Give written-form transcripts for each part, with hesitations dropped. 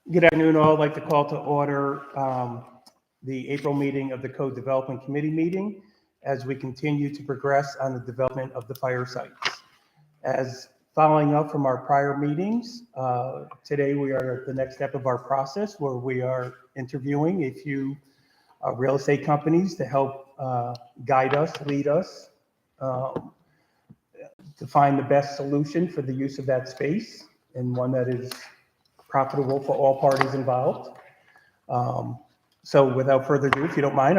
Good afternoon, all. I'd like to call to order the April meeting of the Code Development Committee meeting as we continue to progress on the development of the fire sites. As following up from our prior meetings, today we are at the next step of our process where we are interviewing a few real estate companies to help guide us, lead us to find the best solution for the use of that space and one that is profitable for all parties involved. So without further ado, if you don't mind,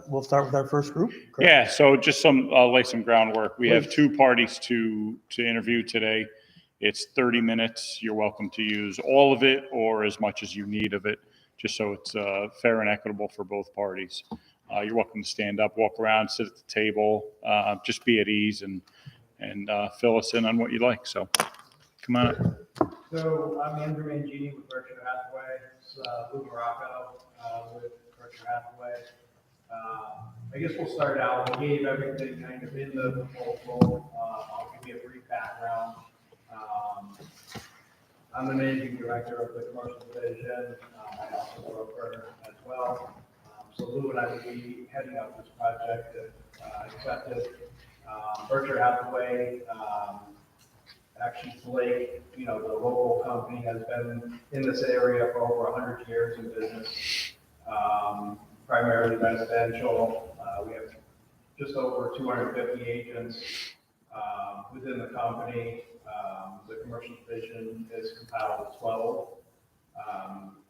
we'll start with our first group. Correct? Yeah, so just lay some groundwork. We have Please. two parties to interview today. It's 30 minutes. You're welcome to use all of it or as much as you need of it, just so it's fair and equitable for both parties. You're welcome to stand up, walk around, sit at the table, just be at ease and fill us in on what you like. So come on up. So I'm Andrew Mangini with Berkshire Hathaway, Lou Morocco with Berkshire Hathaway. I guess we'll start out. We gave everything kind of in the proposal. I'll give you a brief background. I'm the managing director of the commercial division. I also broker as well. So Lou and I will be heading up this project if accepted. Berkshire Hathaway, actually Blake, the local company, has been in this area for over 100 years in business, primarily residential. We have just over 250 agents within the company. The commercial division is compiled of 12.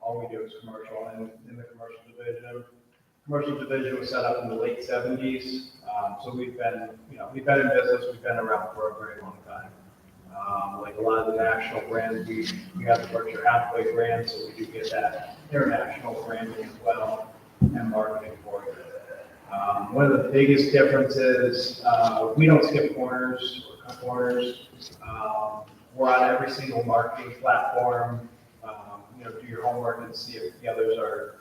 All we do is commercial in the commercial division. Commercial division was set up in the late 70s. So we've been in business. We've been around for a very long time. Like a lot of the national brands, we have the Berkshire Hathaway brand, so we do get that international branding as well and marketing for it. One of the biggest differences, we don't skip corners or cut corners. We're on every single marketing platform. Do your homework and see if the others are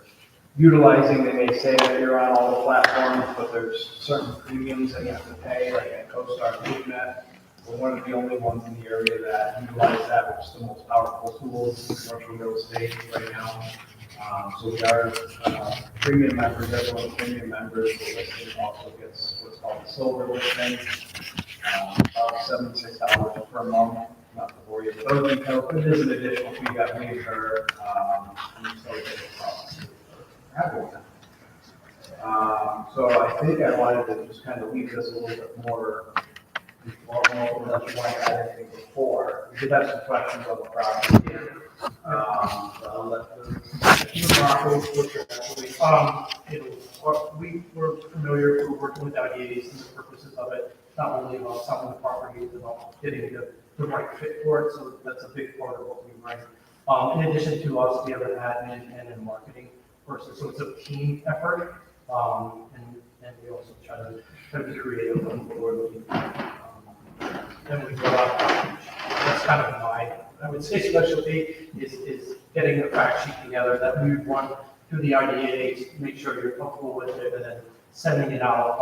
utilizing. They may say that you're on all the platforms, but there's certain premiums that you have to pay, like at CoStar MoveNet. We're one of the only ones in the area that utilize that, which is the most powerful tools in commercial real estate right now. So we are premium members. Everyone's premium members. The listing also gets what's called the silver listing, about $76 per month. Not to bore you with those details, but it is an additional fee that we incur. So I think I wanted to just kind of leave this a little bit more informal than you wanted anything before. We did have some questions on the property. So I'll let we were familiar, we're working with IDAs and the purposes of it, not only about selling the property, but about getting the right fit for it. So that's a big part of what we bring. In addition to us, we have an admin and a marketing person. So it's a team effort. And we also try to be creative on board looking. And we go out. That's kind of I would say specialty is getting a fact sheet together that we run through the IDA to make sure you're comfortable with it, and then sending it out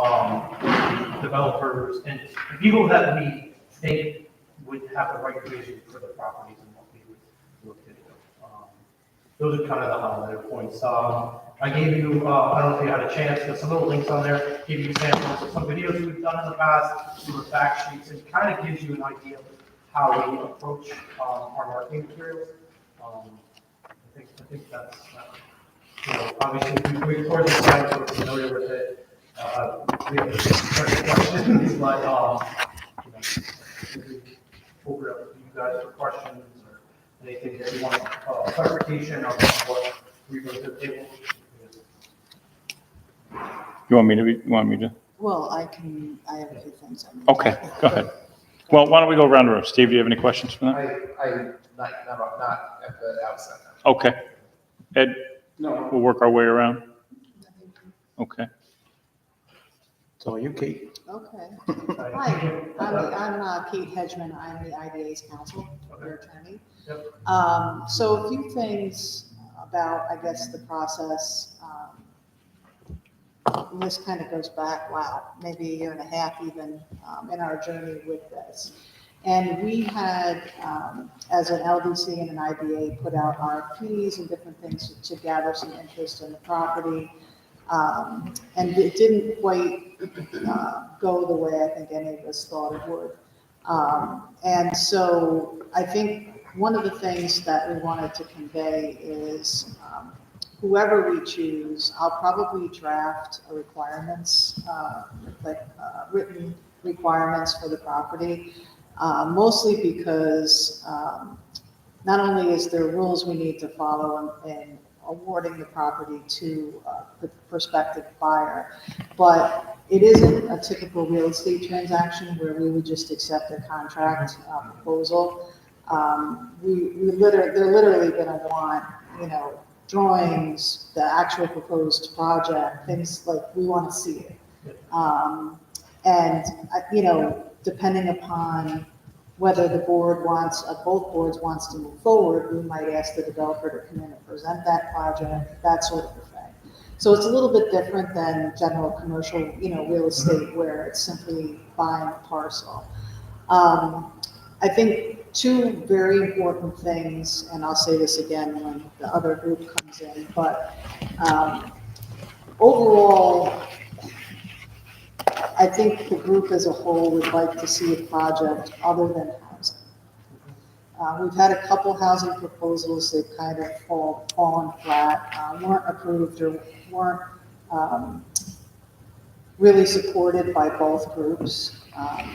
to the developers and the people that we think would have the right vision for the properties and what we would look to do. Those are kind of the highlighted points. I gave you, I don't know if you had a chance, but some little links on there, give you samples of some videos we've done in the past, some fact sheets, and kind of gives you an idea of how we approach our marketing materials. I think that's, obviously we record the site, so we're familiar with it. We have certain questions, but over to you guys for questions or anything that you want clarification on what we bring to the table. You want me to? Well, I have a few things. Okay, go ahead. Well, why don't we go around the room? Steve, do you have any questions for that? I not at the outset. Okay. Ed? No. We'll work our way around. Okay. It's all you, Kate. Okay. Hi, I'm Kate Hedgeman. I'm the IDA's counsel, their attorney. Yep. So a few things about, I guess, the process. This kind of goes back, maybe a year and a half even in our journey with this. And we had, as an LDC and an IDA, put out RFPs and different things to gather some interest in the property. And it didn't quite go the way I think any of us thought it would. And so I think one of the things that we wanted to convey is whoever we choose, I'll probably draft a requirements, written requirements for the property, mostly because not only is there rules we need to follow in awarding the property to the prospective buyer, but it isn't a typical real estate transaction where we would just accept a contract proposal. They're literally gonna want, drawings, the actual proposed project, things like, we wanna see it. And, depending upon whether the board wants, both boards wants to move forward, we might ask the developer to come in and present that project, that sort of a thing. So it's a little bit different than general commercial, real estate where it's simply buying a parcel. I think two very important things, and I'll say this again when the other group comes in, but overall, I think the group as a whole would like to see a project other than housing. We've had a couple housing proposals that kind of fallen flat, weren't approved or weren't really supported by both groups.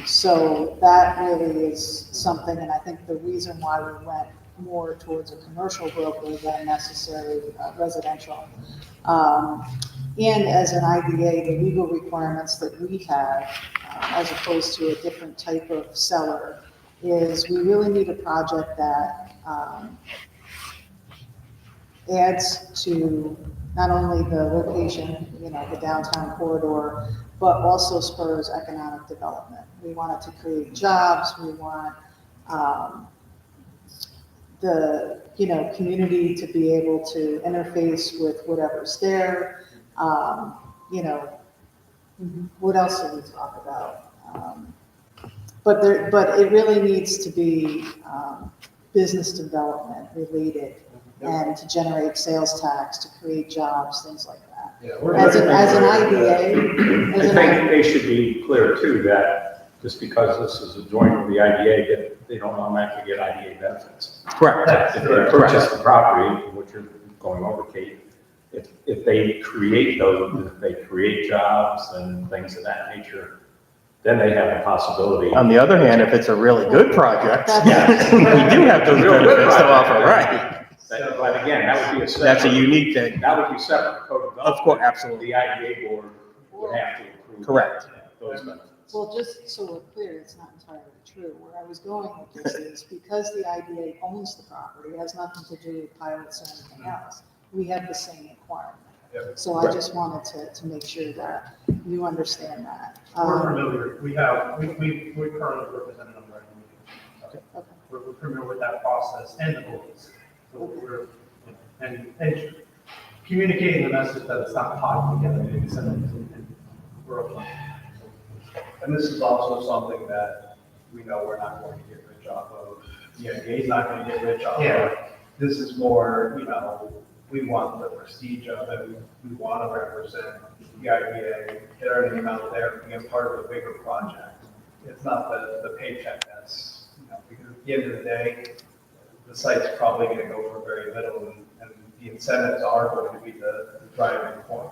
So that really is something, and I think the reason why we went more towards a commercial broker than necessarily residential. And as an IDA, the legal requirements that we have, as opposed to a different type of seller, is we really need a project that adds to not only the location, the downtown corridor, but also spurs economic development. We want it to create jobs. We want the community to be able to interface with whatever's there. What else did we talk about? But it really needs to be business development related and to generate sales tax, to create jobs, things like that. Yeah, As an IDA, I think they should be clear too, that just because this is a joint with the IDA, that they don't automatically get IDA benefits. Correct. If they purchase the property, which you're going over, Kate, if they create those, if they create jobs and things of that nature, then they have the possibility. On the other hand, if it's a really good project, That's- we do have those Real good benefits to project. offer, right? But again, that would be a separate. That's a unique thing. That would be separate code of development. Of course, absolutely. The IDA board would have to approve. Correct. Those benefits. Well, just so we're clear, it's not entirely true. Where I was going with this is because the IDA owns the property, it has nothing to do with pilots or anything else. We have the same requirement. So I just wanted to make sure that you understand that. We're familiar, we currently represent a number of meetings. Okay. We're familiar with that process and the rules. So we're, and communicating the message that it's not tied together, maybe and we're open. And this is also something that we know we're not going to get rich off of. The IDA is not going to get rich off of. This is more, we want the prestige of it. We want to represent the IDA, get our name out there, be a part of a bigger project. It's not the paycheck that's, because at the end of the day, the site's probably going to go for very little, and the incentives are going to be the driving point.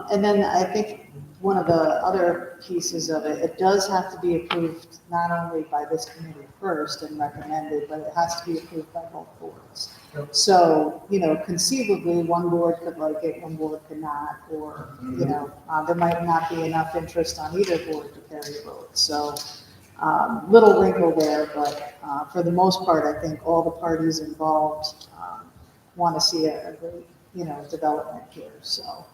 And then I think one of the other pieces of it, it does have to be approved not only by this committee first and recommended, but it has to be approved by both boards. So, conceivably, one board could like it, one board could not, or, there might not be enough interest on either board to carry a vote. So, little wrinkle there, but for the most part, I think all the parties involved want to see a great, development here. So,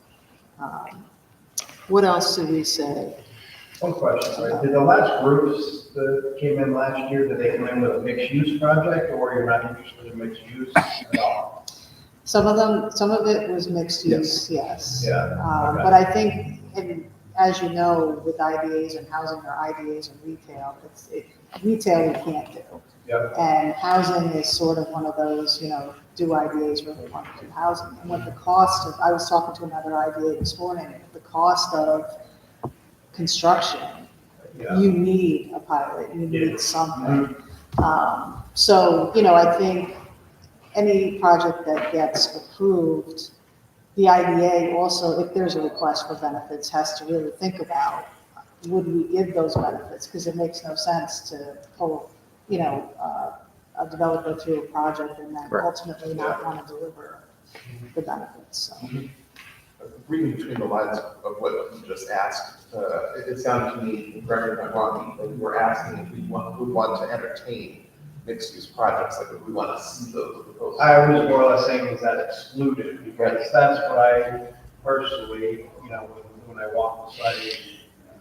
what else did we say? One question, right? Did the last groups that came in last year, did they come in with a mixed-use project, or you're not interested in mixed use at all? Some of it was mixed use, yes. Yeah, okay. But I think, and as you know, with IDAs and housing or IDAs and retail, retail we can't do. Yep. And housing is sort of one of those, do IDAs really want to do housing? And what the cost of, I was talking to another IDA this morning, the cost of construction, Yeah. you need a pilot, you need something. So, I think any project that gets approved, the IDA also, if there's a request for benefits, has to really think about, would we give those benefits? Because it makes no sense to pull, a developer through a project and then Right. ultimately not want to deliver the benefits, so. Reading between the lines of what you just asked, it sounded to me, correct me if I'm wrong, that you were asking if we want to entertain mixed-use projects, like if we want to see those proposals. I was more or less saying is that excluded, because that's what I personally, when I walk the site,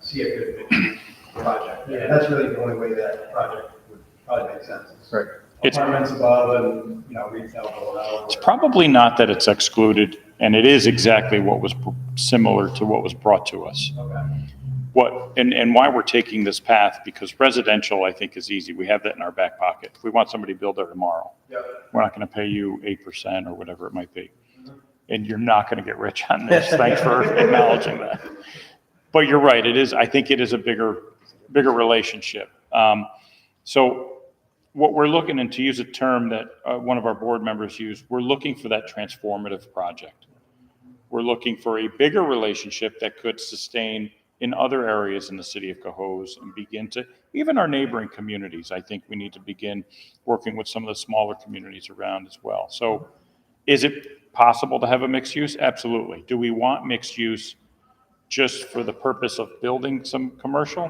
see a good mixed project. Yeah. That's really the only way that project would probably make sense. Right. Apartments above and, retail below. It's probably not that it's excluded, and it is exactly what was similar to what was brought to us. Okay. And why we're taking this path, because residential, I think, is easy. We have that in our back pocket. If we want somebody to build there tomorrow, Yep. we're not going to pay you 8% or whatever it might be. And you're not going to get rich on this. Thanks for acknowledging that. But you're right. I think it is a bigger relationship. So what we're looking, and to use a term that one of our board members used, we're looking for that transformative project. We're looking for a bigger relationship that could sustain in other areas in the city of Cohoes and begin to, even our neighboring communities, I think we need to begin working with some of the smaller communities around as well. So is it possible to have a mixed use? Absolutely. Do we want mixed use just for the purpose of building some commercial?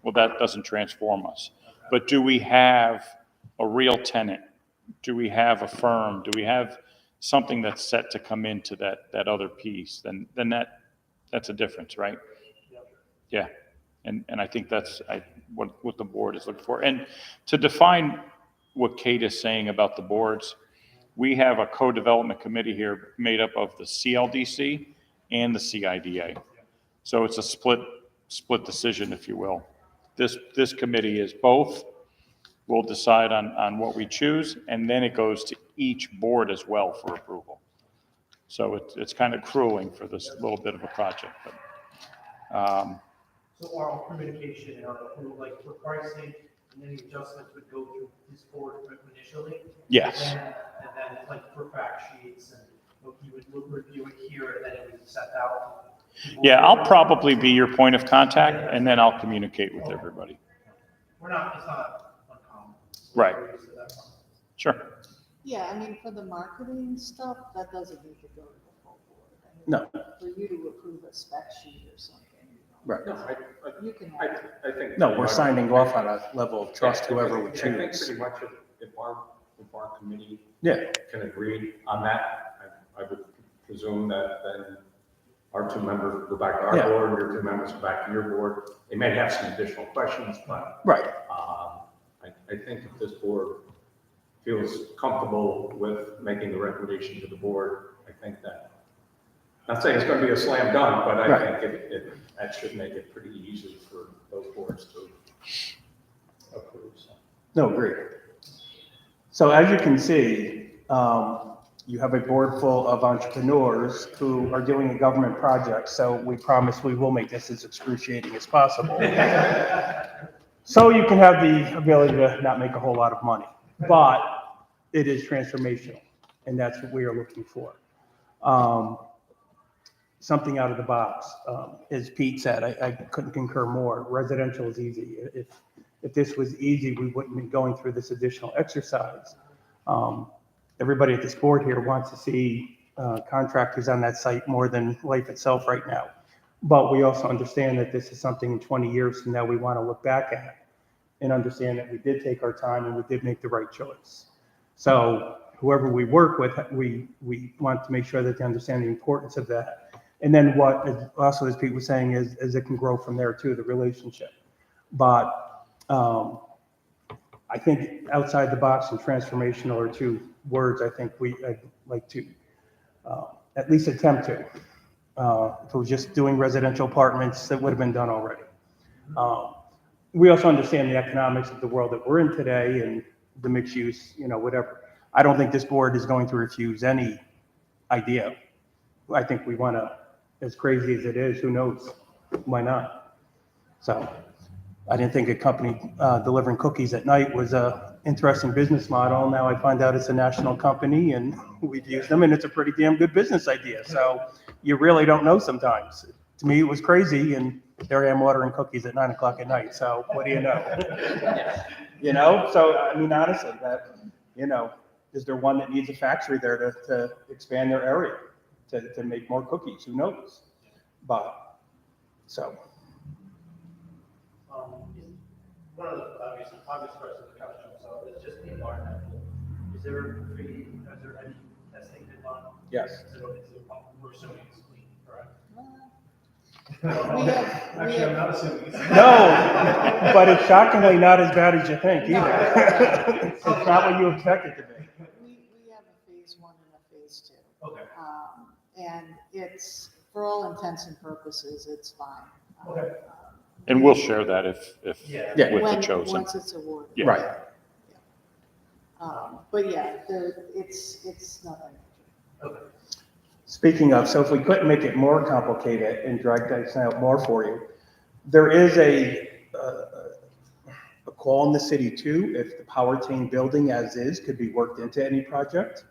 Well, that doesn't transform us. But do we have a real tenant? Do we have a firm? Do we have something that's set to come into that other piece? Then that's a difference, right? Yeah. And I think that's what the board is looking for. And to define what Kate is saying about the boards, we have a co-development committee here made up of the CLDC and the CIDA. So it's a split decision, if you will. This committee is both. We'll decide on what we choose, and then it goes to each board as well for approval. So it's kind of crueling for this little bit of a project. But, So oral communication and like for pricing, and any adjustments would go through this board initially? yes. And then like for fact sheets and you would review it here and then it would be sent out? Yeah, I'll probably be your point of contact, and then I'll communicate with everybody. It's not uncommon. Right. We're used to that. Sure. Yeah, I mean, for the marketing stuff, that doesn't need to go to the full board. I mean, No. For you to approve a spec sheet or something. Right. No, You can I, have. I think. No, we're signing off on a level of trust, whoever we I think choose. pretty much if our committee Yeah. can agree on that, I would presume that then our two members go back to our Yeah. board, and your two members go back to your board. They may have some additional questions, but Right. I think if this board feels comfortable with making the recommendation to the board, I think that, not saying it's going to be a slam dunk, but I Right. think that should make it pretty easy for those boards to approve. So. No, agree. So as you can see, you have a board full of entrepreneurs who are doing a government project, so we promise we will make this as excruciating as possible. So you can have the ability to not make a whole lot of money, but it is transformational, and that's what we are looking for. Something out of the box. As Pete said, I couldn't concur more. Residential is easy. If this was easy, we wouldn't be going through this additional exercise. Everybody at this board here wants to see contractors on that site more than life itself right now. But we also understand that this is something in 20 years from now we want to look back at and understand that we did take our time and we did make the right choice. So whoever we work with, we want to make sure that they understand the importance of that. And then what, also as Pete was saying, is it can grow from there too, the relationship. But I think outside the box and transformational are two words I think I'd like to at least attempt to. If it was just doing residential apartments, that would have been done already. We also understand the economics of the world that we're in today and the mixed use, whatever. I don't think this board is going to refuse any idea. I think we want to, as crazy as it is, who knows? Why not? So I didn't think a company delivering cookies at night was a interesting business model. Now I find out it's a national company and we've used them and it's a pretty damn good business idea. So you really don't know sometimes. To me, it was crazy and there I am ordering cookies at 9 o'clock at night. So what do you know? So I mean, honestly, is there one that needs a factory there to expand their area, to make more cookies? Who knows? But, so. One of the obvious parts of the question, so it's just the environmental. Is there any testing been done? Yes. We're assuming it's clean, correct? Actually, I'm not assuming. No, but it's shockingly not as bad as you think either. It's not what you expect it to be. We have a phase 1 and a phase 2. Okay. And it's, for all intents and purposes, it's fine. Okay. And we'll share that if Yeah. with the chosen. Once it's awarded. Yeah. Right. But yeah, it's nothing. Okay. Speaking of, so if we couldn't make it more complicated and drag this out more for you, there is a call in the city too, if the Powertain building as is could be worked into any project,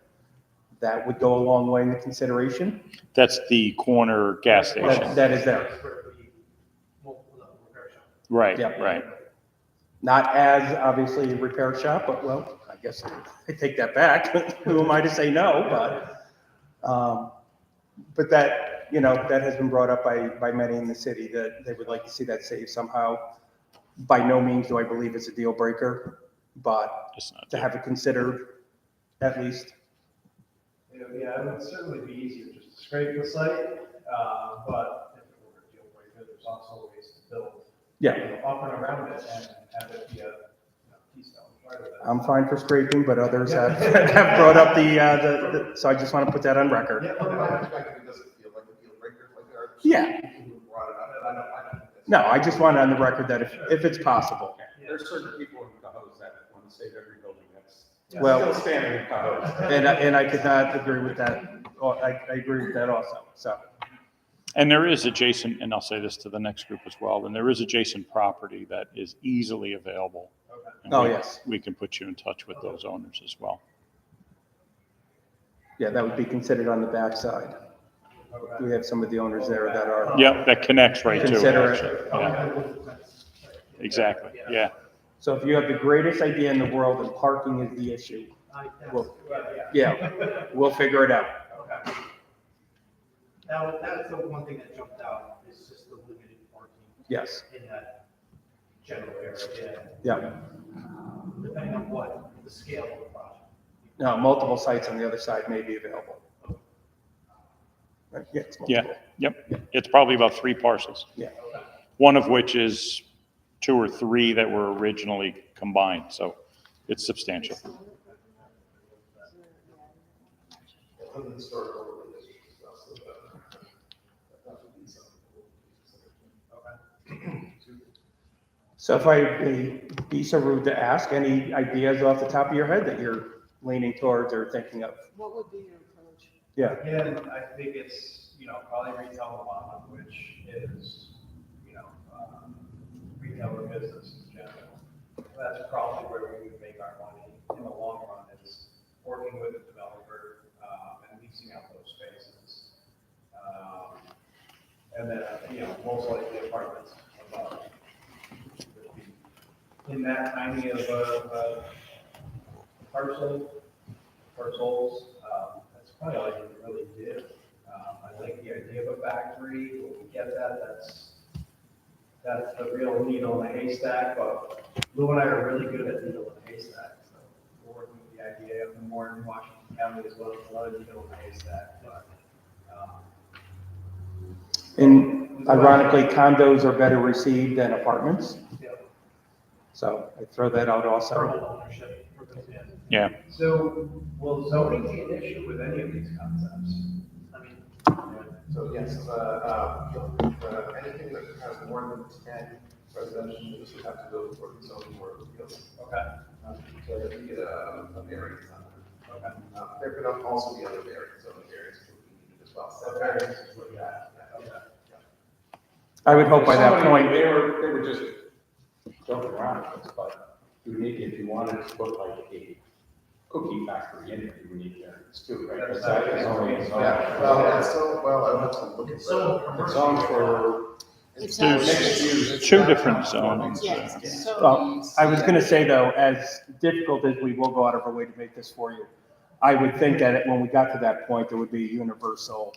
that would go a long way in the consideration. That's the corner gas station. That is there. Right, Yeah. right. Not as obviously a repair shop, but well, I guess I take that back. Who am I to say no? But that, that has been brought up by many in the city that they would like to see that saved somehow. By no means do I believe it's a deal breaker, but It's not to have it considered at least. Yeah, it would certainly be easier just to scrape the site, but if it were a deal breaker, there's also ways to build. Yeah, Up and around it and have it be a keystone part of it. I'm fine for scraping, but others have brought up the, so I just want to put that on record. Yeah, from my perspective, it doesn't feel like a deal breaker, like there are Yeah. people who brought it up, and I don't think that's- No, I just want it on the record that if it's possible. There's certain people in Cohoes that want to save every building that's Well- still standing in Cohoes. And I could not agree with that. I agree with that also, so. And there is adjacent, and I'll say this to the next group as well, and there is adjacent property that is easily available. And Oh, we- yes. We can put you in touch with those owners as well. Yeah, that would be considered on the backside. We have some of the owners there that are. Yep, that connects right to it, Consider it. actually. Yeah, exactly, yeah. So if you have the greatest idea in the world and parking is the issue, Well, yeah, we'll figure it out. Okay. Now, that's the one thing that jumped out, is just the limited parking Yes, in that general area. yeah. Depending on what, the scale of the project. No, multiple sites on the other side may be available. Right, yeah, it's multiple. Yep, it's probably about 3 parcels. Yeah. One of which is 2 or 3 that were originally combined, so it's substantial. From the historical overlay district as well, so that would be something. So if I be so rude to ask, any ideas off the top of your head that you're leaning towards or thinking of? What would be your approach? Yeah, Again, I think it's, probably retail development, which is, retail or business in general. That's probably where we would make our money in the long run, is working with the developer and leasing out those spaces. And then, most likely apartments above. In that tiny of a parcels, that's probably all you can really do. I like the idea of a factory, but we get that, that's the real needle in the haystack, but Lou and I are really good at needle in the haystack, so we're working with the idea of more in Washington County as well as another needle in the haystack, but, and ironically, condos are better received than apartments, yeah. so I throw that out also. Permanent ownership. Yeah, So, will zoning be an issue with any of these concepts? I mean, So yes, anything that has more than 10 residential units would have to go before the zoning board of appeals. Okay. So that you get a variance on that. Okay. There could also be other variants, zoning variants that would be needed as well. So variance is what you have. Okay. I would hope by that Somebody- point, They were just joking around with this, but you need, if you wanted to put like a cookie factory in it, you would need variance too, right? Because that is only, Yeah, well, that's so, well, I have to look at So the. it's zoned for It's There's actually- two different zonings. Yes, so. Well, I was going to say though, as difficult as we will go out of our way to make this for you, I would think that when we got to that point, there would be universal.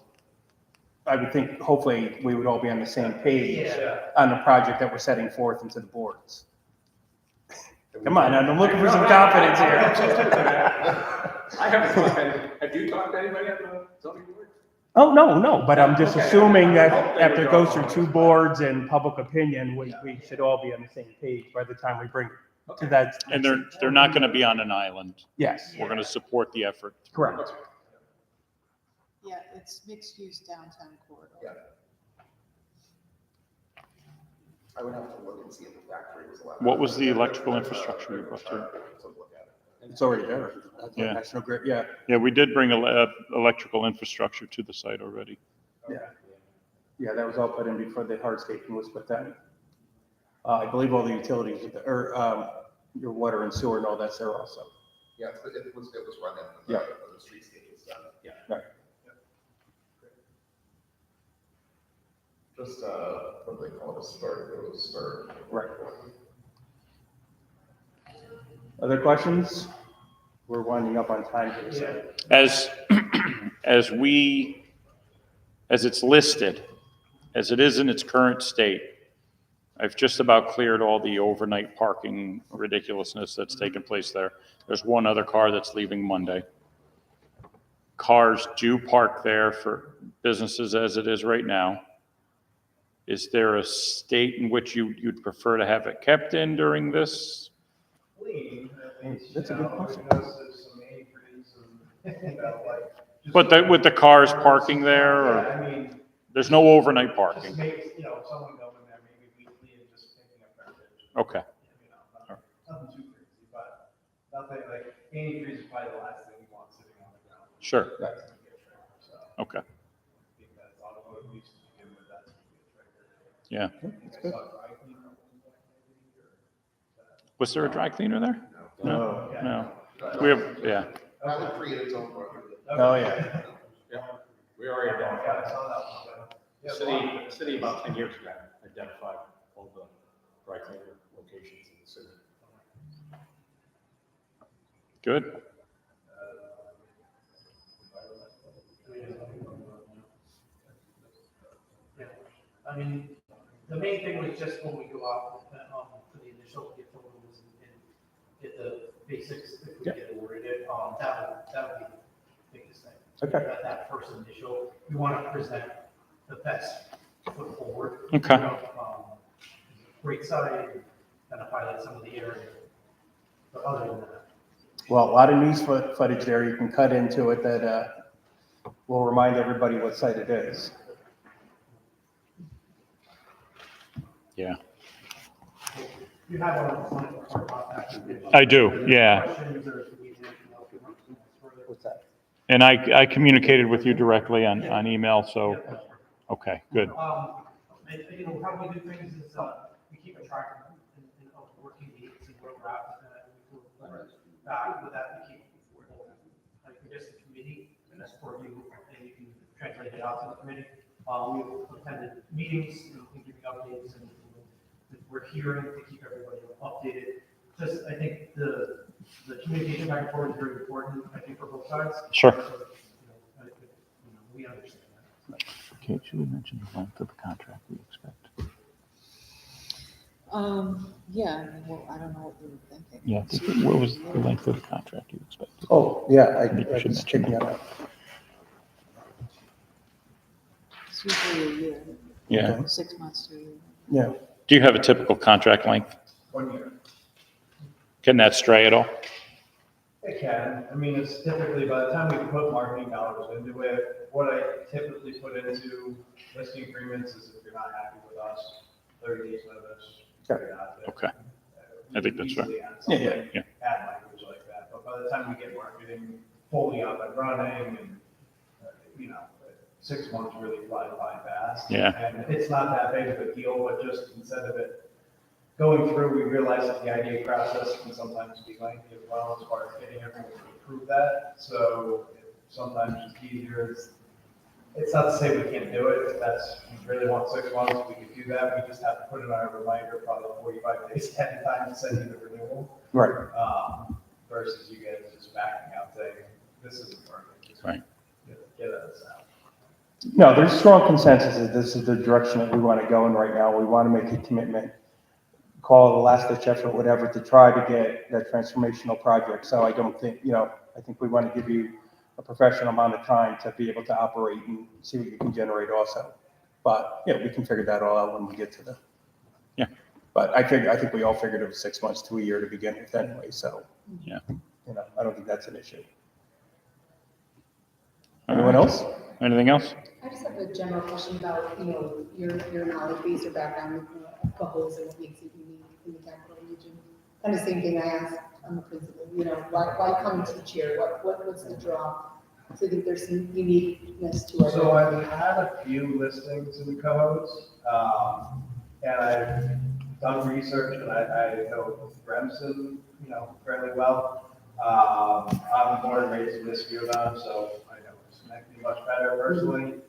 I would think hopefully we would all be on the same page on the project that we're setting forth into the boards. Come on, I'm looking for some confidence here. I haven't talked to any, have you talked to anybody at the zoning board? Oh, no, but I'm just Okay. assuming that I hope they after it would goes go through along. two boards and public opinion, we should all be on the same page by the time we bring it to that. And they're not going to be on an island. Yes, We're going to support the effort. correct. Yeah, it's mixed use downtown corridor. Yeah. I would have to look and see if the factory was allowed. What was the electrical infrastructure you brought to? Look at it. It's already there. That's Yeah. National Grid, yeah. Yeah, we did bring electrical infrastructure to the site already. Yeah, that was all put in before the hardscaping was put down. I believe all the utilities, your water and sewer and all that's there also. Yeah, it was run in, Yeah. the streetscape was done. Yeah. Right. Just, what do they call it, a start, it was start. Right. Other questions? We're winding up on time here, so. As it's listed, as it is in its current state, I've just about cleared all the overnight parking ridiculousness that's taken place there. There's one other car that's leaving Monday. Cars do park there for businesses as it is right now. Is there a state in which you'd prefer to have it kept in during this? That's a good question. But with the cars parking there, Yeah, or I mean, there's no overnight just parking? make, someone go in there maybe weekly and just picking up garbage. Okay. Nothing too crazy, but nothing like antifreeze is probably the last thing you want sitting on the ground. Sure. That's gonna be a trigger, so. Okay. Because automotive use to begin with, that's gonna be a trigger. Yeah. That's good. Was there a dry cleaner there? No. No. We have, yeah. That would create its own problem. Oh, yeah. We already Yeah, identified, I saw that one. the city about 10 years ago identified all the dry cleaner locations in the city. Good. Yeah, I mean, the main thing was just when we go out, for the initial, get photos and get the basics, if we get awarded it, that would be the biggest thing. Okay. That first initial, we want to present the best foot forward. Okay. Great side, kind of highlight some of the areas. But other than that, Well, a lot of news footage there you can cut into it that will remind everybody what site it is. Yeah. you have one about that. I do, yeah. Questions or if we need anything else, we want to move further. What's that? And I communicated with you directly on email, so, okay, good. And how we do things is, we keep a track of working dates and where we're at with that. Back with that, we keep, like, just the committee, and that's for you, and you can translate it out to the committee. We've attended meetings, and giving updates, and we're hearing to keep everybody updated. Just, I think the communication back and forth is very important, I think, for both sides. Sure. So, we understand that. Kate, should we mention the length of the contract we expect? Yeah, I mean, well, I don't know what you were thinking. Yeah, what was the length of the contract you expected? Oh, yeah, I think we should was mention checking that out. It's usually a year, Yeah. 6 months to a year. Yeah. Do you have a typical contract length? 1 year. Can that stray at all? It can. I mean, it's typically, by the time we put marketing dollars into it, what I typically put into listing agreements is if you're not happy with us, 30 days notice. Okay. you're not there. Okay. I think that's fair. Easily add Yeah, yeah. something, add language like that. But by the time we get marketing fully up and running and, 6 months really flies by fast. Yeah. And it's not that big of a deal, but just instead of it going through, we realize that the IDA process can sometimes be lengthy as well as far as getting everyone to approve that. So sometimes it's easier. It's not to say we can't do it. If that's, you really want 6 months, we could do that. We just have to put it on a reminder probably 45 days ahead of time to send you the renewal. Right. Versus you guys just backing out saying, this isn't working. Just Right. Get us out. No, there's strong consensus that this is the direction that we want to go in right now. We want to make a commitment, call it a last-ditch effort, whatever, to try to get that transformational project. So I don't think, I think we want to give you a professional amount of time to be able to operate and see what you can generate also. But, we can figure that all out when we get to the. Yeah. But I think we all figured it was 6 months to a year to begin with anyway, so. Yeah. I don't think that's an issue. All Anyone right. else? Anything else? I just have a general question about, your knowledge base or background with Cohoes and what makes it unique in the capital region. Kind of same thing I asked on the principal, why come teach here? What's the draw? So I think there's some uniqueness to it. So I've had a few listings in Cohoes, and I've done research, and I know Remsen, fairly well. I'm born and raised in Niskayuna, so I know Schenectady much better personally.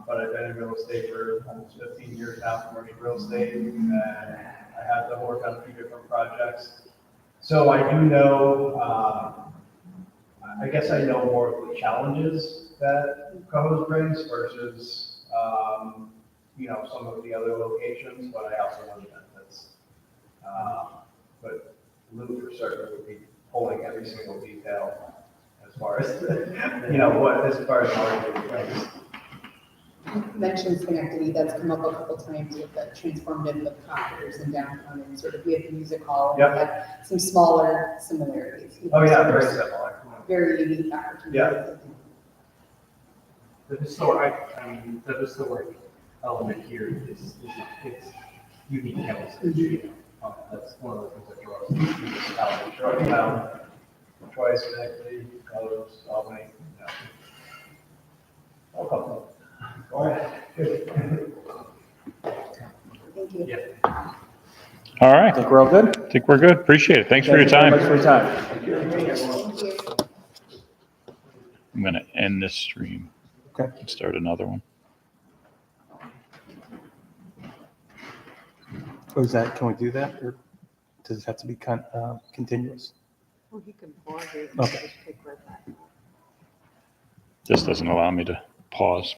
But I've been in real estate for almost 15 years now, commercial real estate, and I have to work on a few different projects. So I do know, I guess I know more of the challenges that Cohoes brings versus, some of the other locations, but I also know the benefits. But Lou for certain would be pulling every single detail as far as, as far as marketing goes. You mentioned Schenectady, that's come up a couple times with the transformative of Cohoes and downtown, and sort of we have the music hall, Yep. we have some smaller similarities. Oh, yeah, so very there's similar. Very unique opportunities. Yeah. The historic element here is it's unique chemistry. That's one of the things that draws municipality. Short town, twice connected, colors, Albany. I'll come. All right. Good. Thank you. Yeah. All I right. think we're all good? I think we're good. Appreciate it. Thanks for your Thank you time. very much for your time. Thank you. I'm going to end this stream. Okay. And start another one. Can we do that, or does it have to be continuous? Well, he can pause it and Okay. just pick right back up. This doesn't allow me to pause.